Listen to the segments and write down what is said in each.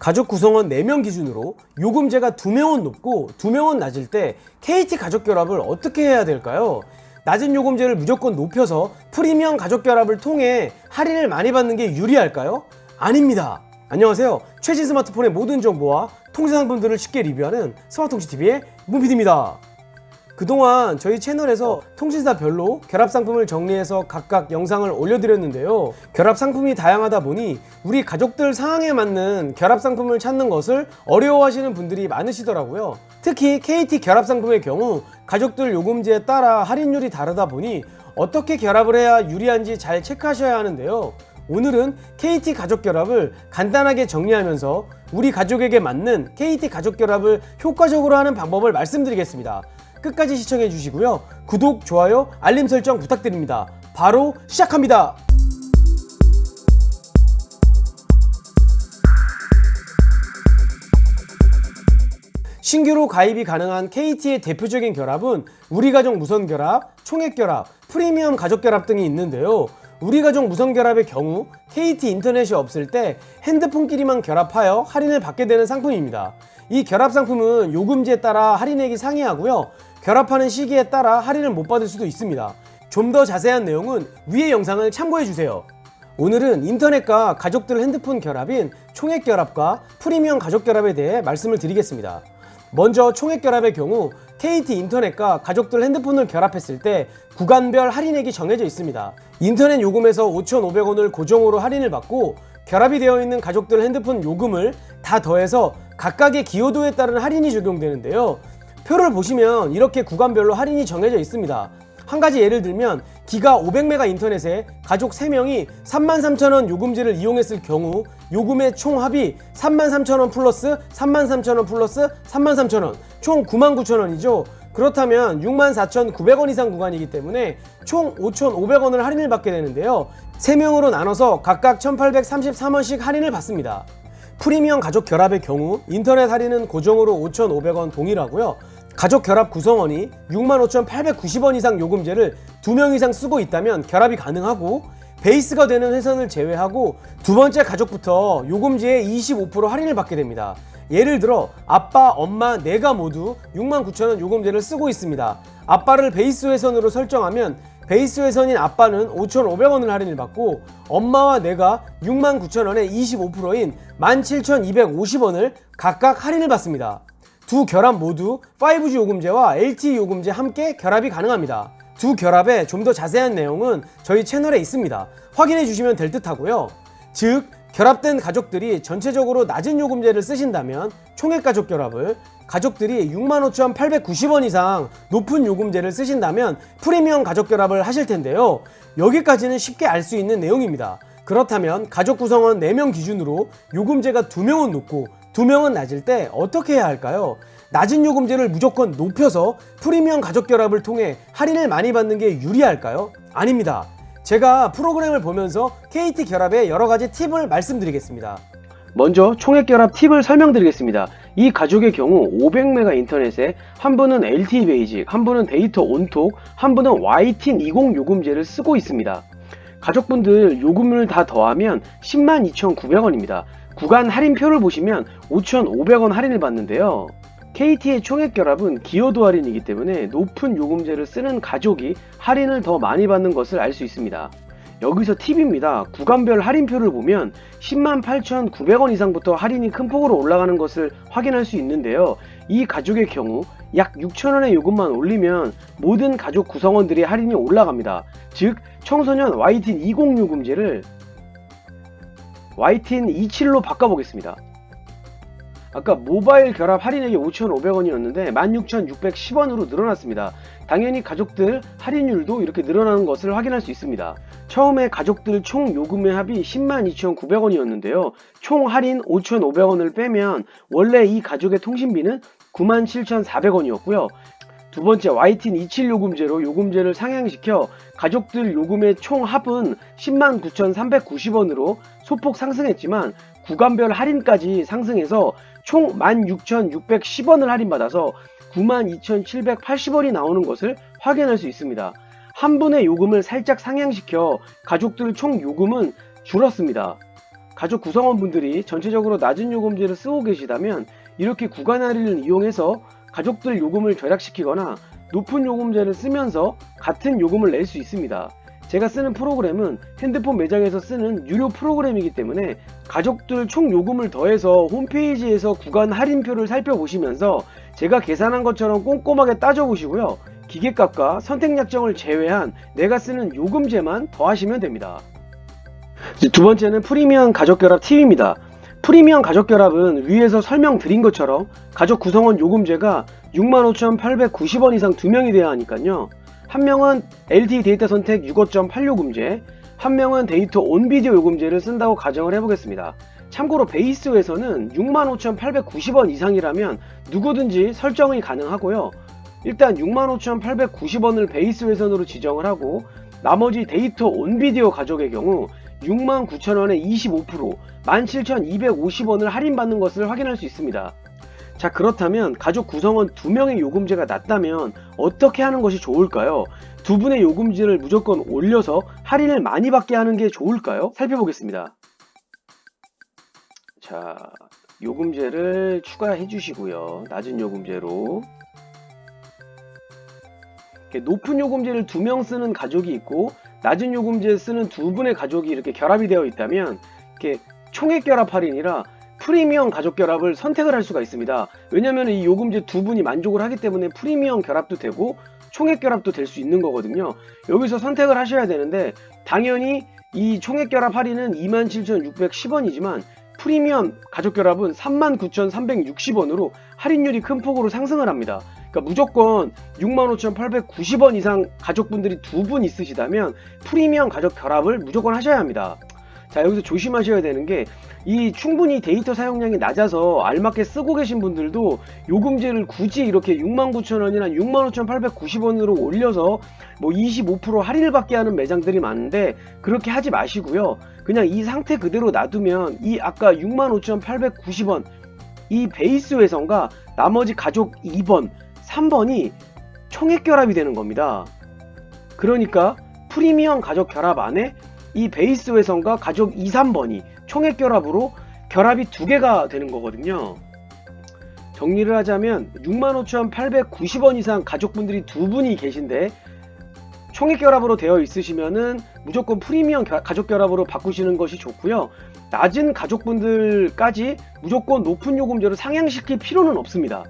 가족 구성원 4명 기준으로 요금제가 2명은 높고 2명은 낮을 때 KT 가족결합을 어떻게 해야 될까요? 낮은 요금제를 무조건 높여서 프리미엄 가족결합을 통해 할인을 많이 받는 게 유리할까요? 아닙니다. 안녕하세요. 최신 스마트폰의 모든 정보와 통신 상품들을 쉽게 리뷰하는 스마트통신TV의 문PD입니다. 그동안 저희 채널에서 통신사별로 결합 상품을 정리해서 각각 영상을 올려드렸는데요. 결합 상품이 다양하다 보니 우리 가족들 상황에 맞는 결합 상품을 찾는 것을 어려워하시는 분들이 많으시더라고요. 특히 KT 결합 상품의 경우 가족들 요금제에 따라 할인율이 다르다 보니 어떻게 결합을 해야 유리한지 잘 체크하셔야 하는데요. 오늘은 KT 가족결합을 간단하게 정리하면서 우리 가족에게 맞는 KT 가족결합을 효과적으로 하는 방법을 말씀드리겠습니다. 끝까지 시청해 주시고요. 구독, 좋아요, 알림 설정 부탁드립니다. 바로 시작합니다. 신규로 가입이 가능한 KT의 대표적인 결합은 우리가족 무선결합, 총액결합, 프리미엄 가족결합 등이 있는데요. 우리가족 무선결합의 경우 KT 인터넷이 없을 때 핸드폰끼리만 결합하여 할인을 받게 되는 상품입니다. 이 결합 상품은 요금제에 따라 할인액이 상이하고요. 결합하는 시기에 따라 할인을 못 받을 수도 있습니다. 좀 더 자세한 내용은 위의 영상을 참고해주세요. 오늘은 인터넷과 가족들 핸드폰 결합인 총액결합과 프리미엄 가족결합에 대해 말씀을 드리겠습니다. 먼저 총액결합의 경우 KT 인터넷과 가족들 핸드폰을 결합했을 때 구간별 할인액이 정해져 있습니다. 인터넷 요금에서 5,500원을 고정으로 할인을 받고 결합이 되어 있는 가족들 핸드폰 요금을 다 더해서 각각의 기여도에 따른 할인이 적용되는데요. 표를 보시면 이렇게 구간별로 할인이 정해져 있습니다. 한 가지 예를 들면 기가 500메가 인터넷에 가족 3명이 33,000원 요금제를 이용했을 경우 요금의 총 합이 33,000원 플러스 33,000원 플러스 33,000원 총 99,000원이죠. 그렇다면 64,900원 이상 구간이기 때문에 총 5,500원을 할인을 받게 되는데요. 3명으로 나눠서 각각 1,833원씩 할인을 받습니다. 프리미엄 가족 결합의 경우 인터넷 할인은 고정으로 5,500원 동일하고요. 가족 결합 구성원이 65,890원 이상 요금제를 2명 이상 쓰고 있다면 결합이 가능하고 베이스가 되는 회선을 제외하고 두 번째 가족부터 요금제에 25% 할인을 받게 됩니다. 예를 들어 아빠, 엄마, 내가 모두 69,000원 요금제를 쓰고 있습니다. 아빠를 베이스 회선으로 설정하면 베이스 회선인 아빠는 5,500원을 할인을 받고 엄마와 내가 69,000원에 25%인 17,250원을 각각 할인을 받습니다. 두 결합 모두 5G 요금제와 LTE 요금제 함께 결합이 가능합니다. 두 결합의 좀 더 자세한 내용은 저희 채널에 있습니다. 확인해 주시면 될 듯 하고요. 즉 결합된 가족들이 전체적으로 낮은 요금제를 쓰신다면 총액 가족 결합을, 가족들이 65,890원 이상 높은 요금제를 쓰신다면 프리미엄 가족 결합을 하실 텐데요. 여기까지는 쉽게 알 수 있는 내용입니다. 그렇다면 가족 구성원 4명 기준으로 요금제가 2명은 높고 2명은 낮을 때 어떻게 해야 할까요? 낮은 요금제를 무조건 높여서 프리미엄 가족 결합을 통해 할인을 많이 받는 게 유리할까요? 아닙니다. 제가 프로그램을 보면서 KT 결합의 여러가지 팁을 말씀드리겠습니다. 먼저 총액 결합 팁을 설명드리겠습니다. 이 가족의 경우 500메가 인터넷에 한 분은 LTE 베이직, 한 분은 데이터 온톡, 한 분은 YTN 20 요금제를 쓰고 있습니다. 가족분들 요금을 다 더하면 102,900원입니다. 구간 할인표를 보시면 5,500원 할인을 받는데요. KT의 총액 결합은 기여도 할인이기 때문에 높은 요금제를 쓰는 가족이 할인을 더 많이 받는 것을 알 수 있습니다. 여기서 팁입니다. 구간별 할인표를 보면 108,900원 이상부터 할인이 큰 폭으로 올라가는 것을 확인할 수 있는데요. 이 가족의 경우 약 6,000원의 요금만 올리면 모든 가족 구성원들이 할인이 올라갑니다. 즉 청소년 YTN 20 요금제를 YTN 27로 바꿔보겠습니다. 아까 모바일 결합 할인액이 5,500원이었는데 16,610원으로 늘어났습니다. 당연히 가족들 할인율도 이렇게 늘어나는 것을 확인할 수 있습니다. 처음에 가족들 총 요금의 합이 102,900원이었는데요. 총 할인 5,500원을 빼면 원래 이 가족의 통신비는 97,400원이었고요. 두 번째 YTN 27 요금제로 요금제를 상향시켜 가족들 요금의 총 합은 109,390원으로 소폭 상승했지만 구간별 할인까지 상승해서 총 16,610원을 할인받아서 92,780원이 나오는 것을 확인할 수 있습니다. 한 분의 요금을 살짝 상향시켜 가족들 총 요금은 줄었습니다. 가족 구성원분들이 전체적으로 낮은 요금제를 쓰고 계시다면 이렇게 구간 할인을 이용해서 가족들 요금을 절약시키거나 높은 요금제를 쓰면서 같은 요금을 낼 수 있습니다. 제가 쓰는 프로그램은 핸드폰 매장에서 쓰는 유료 프로그램이기 때문에 가족들 총 요금을 더해서 홈페이지에서 구간 할인표를 살펴보시면서 제가 계산한 것처럼 꼼꼼하게 따져보시고요. 기계값과 선택약정을 제외한 내가 쓰는 요금제만 더하시면 됩니다. 두 번째는 프리미엄 가족결합 팁입니다. 프리미엄 가족결합은 위에서 설명드린 것처럼 가족 구성원 요금제가 65,890원 이상 2명이 돼야 하니까요. 한 명은 LTE 데이터 선택 65.8 요금제, 한 명은 데이터 온 비디오 요금제를 쓴다고 가정을 해보겠습니다. 참고로 베이스에서는 65,890원 이상이라면 누구든지 설정이 가능하고요. 일단 65,890원을 베이스 회선으로 지정을 하고 나머지 데이터 온 비디오 가족의 경우 69,000원에 25%, 17,250원을 할인받는 것을 확인할 수 있습니다. 자, 그렇다면 가족 구성원 2명의 요금제가 낮다면 어떻게 하는 것이 좋을까요? 두 분의 요금제를 무조건 올려서 할인을 많이 받게 하는 게 좋을까요? 살펴보겠습니다. 자, 요금제를 추가해 주시고요. 낮은 요금제로. 높은 요금제를 2명 쓰는 가족이 있고 낮은 요금제 쓰는 두 분의 가족이 이렇게 결합이 되어 있다면 이렇게 총액 결합 할인이라 프리미엄 가족 결합을 선택을 할 수가 있습니다. 왜냐하면 이 요금제 두 분이 만족을 하기 때문에 프리미엄 결합도 되고 총액 결합도 될 수 있는 거거든요. 여기서 선택을 하셔야 되는데 당연히 이 총액 결합 할인은 27,610원이지만 프리미엄 가족 결합은 39,360원으로 할인율이 큰 폭으로 상승을 합니다. 그러니까 무조건 65,890원 이상 가족분들이 두 분 있으시다면 프리미엄 가족 결합을 무조건 하셔야 합니다. 자, 여기서 조심하셔야 되는 게 이 충분히 데이터 사용량이 낮아서 알맞게 쓰고 계신 분들도 요금제를 굳이 이렇게 69,000원이나 65,890원으로 올려서 뭐 25% 할인을 받게 하는 매장들이 많은데 그렇게 하지 마시고요. 그냥 이 상태 그대로 놔두면 이 아까 65,890원 이 베이스 회선과 나머지 가족 2번, 3번이 총액 결합이 되는 겁니다. 그러니까 프리미엄 가족 결합 안에 이 베이스 회선과 가족 2, 3번이 총액 결합으로 결합이 두 개가 되는 거거든요. 정리를 하자면 65,890원 이상 가족분들이 두 분이 계신데 총액 결합으로 되어 있으시면은 무조건 프리미엄 가족 결합으로 바꾸시는 것이 좋고요. 낮은 가족분들까지 무조건 높은 요금제로 상향시킬 필요는 없습니다.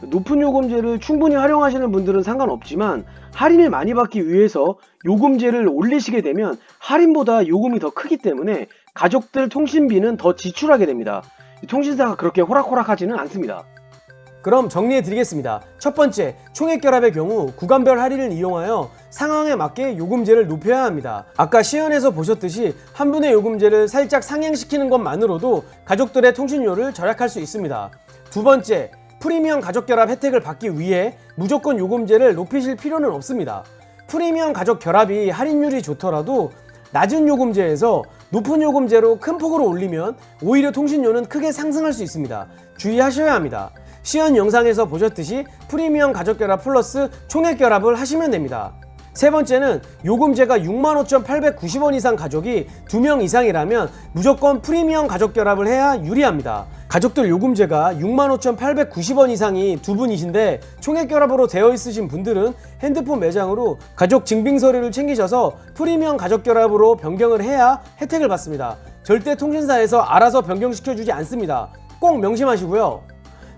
높은 요금제를 충분히 활용하시는 분들은 상관없지만 할인을 많이 받기 위해서 요금제를 올리시게 되면 할인보다 요금이 더 크기 때문에 가족들 통신비는 더 지출하게 됩니다. 통신사가 그렇게 호락호락하지는 않습니다. 그럼 정리해 드리겠습니다. 첫 번째, 총액 결합의 경우 구간별 할인을 이용하여 상황에 맞게 요금제를 높여야 합니다. 아까 시연에서 보셨듯이 한 분의 요금제를 살짝 상향시키는 것만으로도 가족들의 통신료를 절약할 수 있습니다. 두 번째, 프리미엄 가족 결합 혜택을 받기 위해 무조건 요금제를 높이실 필요는 없습니다. 프리미엄 가족 결합이 할인율이 좋더라도 낮은 요금제에서 높은 요금제로 큰 폭으로 올리면 오히려 통신료는 크게 상승할 수 있습니다. 주의하셔야 합니다. 시연 영상에서 보셨듯이 프리미엄 가족 결합 플러스 총액 결합을 하시면 됩니다. 세 번째는 요금제가 65,890원 이상 가족이 2명 이상이라면 무조건 프리미엄 가족 결합을 해야 유리합니다. 가족들 요금제가 65,890원 이상이 두 분이신데 총액 결합으로 되어 있으신 분들은 핸드폰 매장으로 가족 증빙 서류를 챙기셔서 프리미엄 가족 결합으로 변경을 해야 혜택을 받습니다. 절대 통신사에서 알아서 변경시켜주지 않습니다. 꼭 명심하시고요.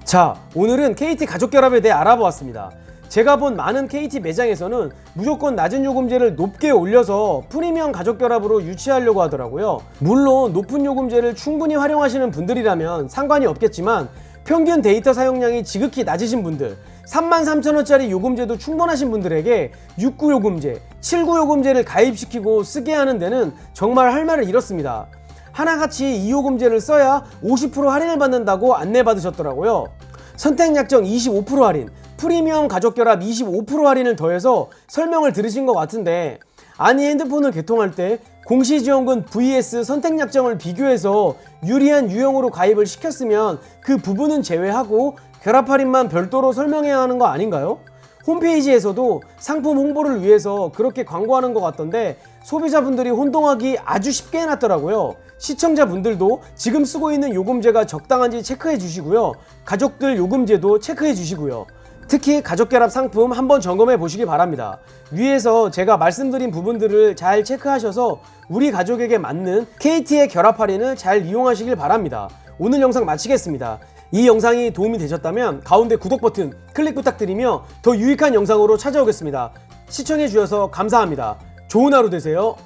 자, 오늘은 KT 가족 결합에 대해 알아보았습니다. 제가 본 많은 KT 매장에서는 무조건 낮은 요금제를 높게 올려서 프리미엄 가족 결합으로 유치하려고 하더라고요. 물론 높은 요금제를 충분히 활용하시는 분들이라면 상관이 없겠지만 평균 데이터 사용량이 지극히 낮으신 분들, 33,000원짜리 요금제도 충분하신 분들에게 69 요금제, 79 요금제를 가입시키고 쓰게 하는 데는 정말 할 말을 잃었습니다. 하나같이 2요금제를 써야 50% 할인을 받는다고 안내받으셨더라고요. 선택약정 25% 할인, 프리미엄 가족결합 25% 할인을 더해서 설명을 들으신 것 같은데 아니 핸드폰을 개통할 때 공시지원금 vs 선택약정을 비교해서 유리한 유형으로 가입을 시켰으면 그 부분은 제외하고 결합 할인만 별도로 설명해야 하는 거 아닌가요? 홈페이지에서도 상품 홍보를 위해서 그렇게 광고하는 것 같던데 소비자분들이 혼동하기 아주 쉽게 해놨더라고요. 시청자분들도 지금 쓰고 있는 요금제가 적당한지 체크해 주시고요. 가족들 요금제도 체크해 주시고요. 특히 가족결합 상품 한번 점검해 보시기 바랍니다. 위에서 제가 말씀드린 부분들을 잘 체크하셔서 우리 가족에게 맞는 KT의 결합 할인을 잘 이용하시길 바랍니다. 오늘 영상 마치겠습니다. 이 영상이 도움이 되셨다면 가운데 구독 버튼 클릭 부탁드리며 더 유익한 영상으로 찾아오겠습니다. 시청해 주셔서 감사합니다. 좋은 하루 되세요.